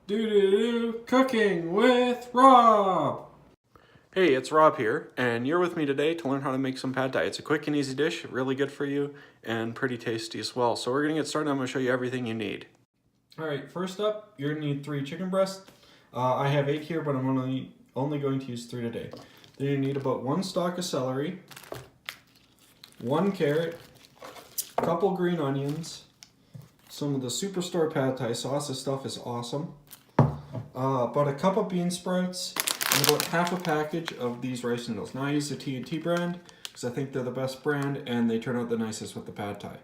Doo-doo-doo, cooking with Rob. Hey, it's Rob here, and you're with me today to learn how to make some pad thai. It's a quick and easy dish, really good for you, and pretty tasty as well. So we're gonna get started. I'm gonna show you everything you need. All right, first up, you're gonna need 3 chicken breasts. I have 8 here, but I'm only going to use 3 today. Then you need about 1 stalk of celery, 1 carrot, a couple green onions, some of the Superstore pad thai sauce. This stuff is awesome. About a cup of bean sprouts, and about half a package of these rice noodles. Now I use the T&T brand because I think they're the best brand and they turn out the nicest with the pad thai.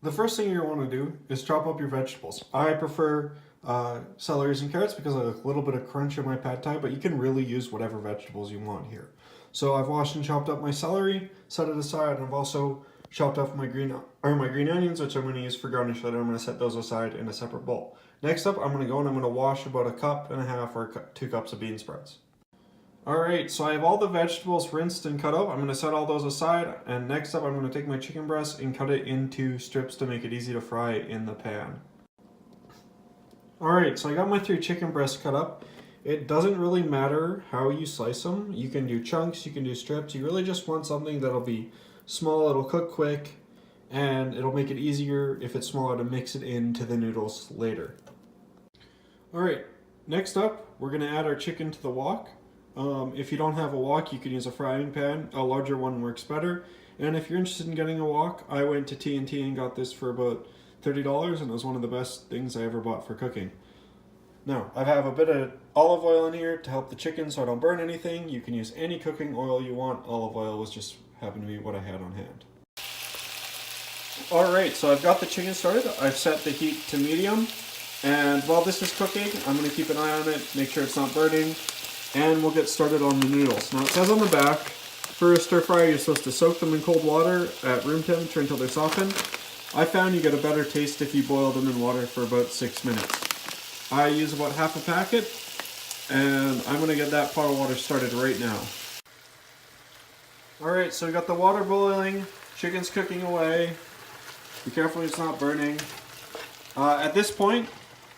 The first thing you want to do is chop up your vegetables. I prefer celeries and carrots because I like a little bit of crunch in my pad thai, but you can really use whatever vegetables you want here. So I've washed and chopped up my celery, set it aside, and I've also chopped up my green onions, which I'm going to use for garnish later. I'm going to set those aside in a separate bowl. Next up, I'm going to go and I'm going to wash about 1.5 cups or 2 cups of bean sprouts. Alright, so I have all the vegetables rinsed and cut out. I'm going to set all those aside, and next up I'm going to take my chicken breast and cut it into strips to make it easy to fry in the pan. Alright, so I got my 3 chicken breasts cut up. It doesn't really matter how you slice them. You can do chunks, you can do strips. You really just want something that'll be small, it'll cook quick, and it'll make it easier if it's smaller to mix it into the noodles later. Alright, next up we're going to add our chicken to the wok. If you don't have a wok, you can use a frying pan. A larger one works better. And if you're interested in getting a wok, I went to T&T and got this for about $30, and it was one of the best things I ever bought for cooking. Now, I have a bit of olive oil in here to help the chicken so I don't burn anything. You can use any cooking oil you want. Olive oil was just happened to be what I had on hand. Alright, so I've got the chicken started. I've set the heat to medium. And while this is cooking, I'm going to keep an eye on it, make sure it's not burning. And we'll get started on the noodles. Now it says on the back, for a stir fry, you're supposed to soak them in cold water at room temperature until they're softened. I found you get a better taste if you boil them in water for about 6 minutes. I use about half a packet, and I'm going to get that pot of water started right now. Alright, so we got the water boiling, chicken's cooking away. Be careful it's not burning. At this point,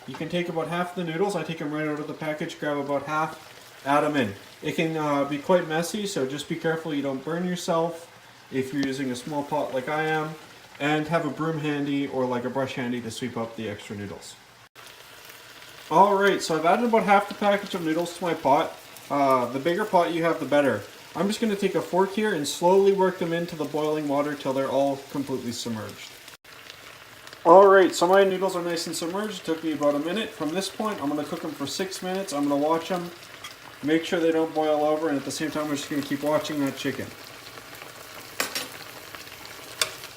you can take about half the noodles. I take them right out of the package, grab about half. Add them in. It can be quite messy, so just be careful you don't burn yourself if you're using a small pot like I am, and have a broom handy or like a brush handy to sweep up the extra noodles. Alright, so I've added about half the package of noodles to my pot. The bigger pot you have, the better. I'm just going to take a fork here and slowly work them into the boiling water till they're all completely submerged. Alright, so my noodles are nice and submerged. It took me about a minute. From this point, I'm going to cook them for 6 minutes. I'm going to watch them. Make sure they don't boil over, and at the same time we're just going to keep watching that chicken.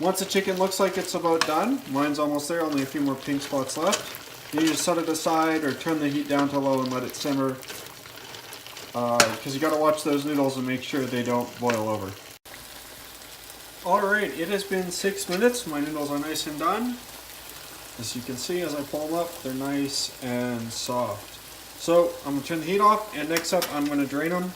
Once the chicken looks like it's about done, mine's almost there, only a few more pink spots left, you just set it aside or turn the heat down to low and let it simmer. Because you got to watch those noodles and make sure they don't boil over. Alright, it has been 6 minutes. My noodles are nice and done. As you can see, as I pull them up, they're nice and soft. So I'm going to turn the heat off, and next up I'm going to drain them.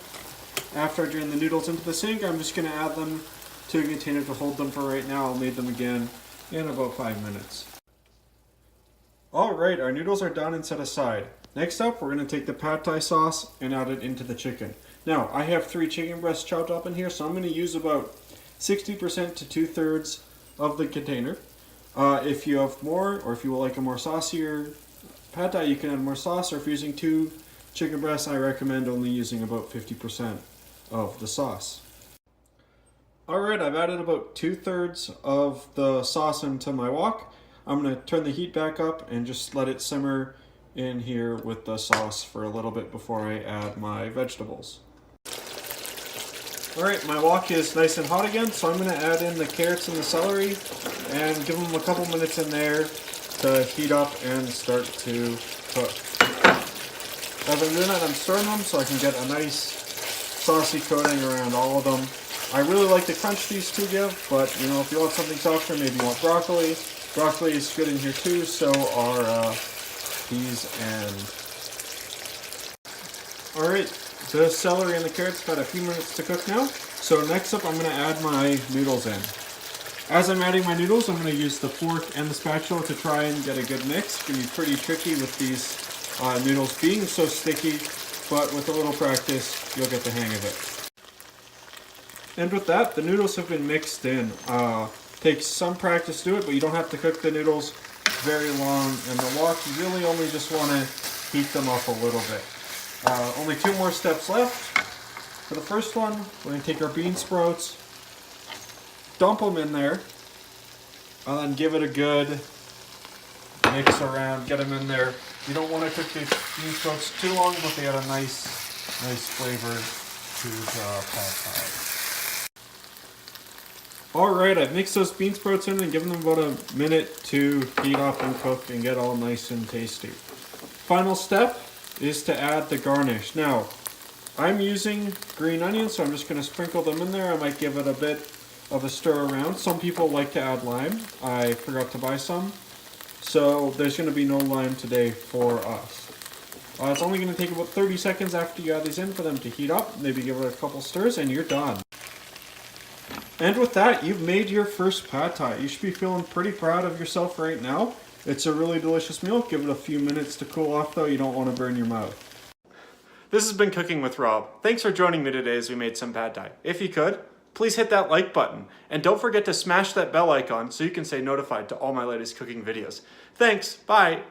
After I drain the noodles into the sink, I'm just going to add them to a container to hold them for right now. I'll need them again in about 5 minutes. Alright, our noodles are done and set aside. Next up, we're going to take the pad thai sauce and add it into the chicken. Now, I have 3 chicken breasts chopped up in here, so I'm going to use about 60% to 2/3 of the container. If you have more, or if you would like a more saucier pad thai, you can add more sauce, or if you're using 2 chicken breasts, I recommend only using about 50% of the sauce. Alright, I've added about 2/3 of the sauce into my wok. I'm going to turn the heat back up and just let it simmer in here with the sauce for a little bit before I add my vegetables. Alright, my wok is nice and hot again, so I'm going to add in the carrots and the celery and give them a couple minutes in there to heat up and start to cook. As I'm doing that, I'm stirring them so I can get a nice saucy coating around all of them. I really like the crunch these two give, but you know, if you want something softer, maybe you want broccoli. Broccoli is good in here too, so are peas and... Alright, the celery and the carrots got a few minutes to cook now. So next up I'm going to add my noodles in. As I'm adding my noodles, I'm going to use the fork and the spatula to try and get a good mix. It's going to be pretty tricky with these noodles being so sticky, but with a little practice, you'll get the hang of it. And with that, the noodles have been mixed in. Takes some practice to do it, but you don't have to cook the noodles very long. And the wok, you really only just want to heat them up a little bit. Only 2 more steps left. For the first one, we're going to take our bean sprouts, dump them in there, and then give it a good mix around, get them in there. You don't want to cook the bean sprouts too long, but they add a nice flavor to the pad thai. Alright, I've mixed those bean sprouts in and given them about a minute to heat up and cook and get all nice and tasty. Final step is to add the garnish. Now, I'm using green onions, so I'm just going to sprinkle them in there. I might give it a bit of a stir around. Some people like to add lime. I forgot to buy some. So there's going to be no lime today for us. It's only going to take about 30 seconds after you add these in for them to heat up. Maybe give it a couple stirs and you're done. And with that, you've made your first pad thai. You should be feeling pretty proud of yourself right now. It's a really delicious meal. Give it a few minutes to cool off though. You don't want to burn your mouth. This has been Cooking with Rob. Thanks for joining me today as we made some pad thai. If you could, please hit that like button. And don't forget to smash that bell icon so you can stay notified to all my latest cooking videos. Thanks, bye!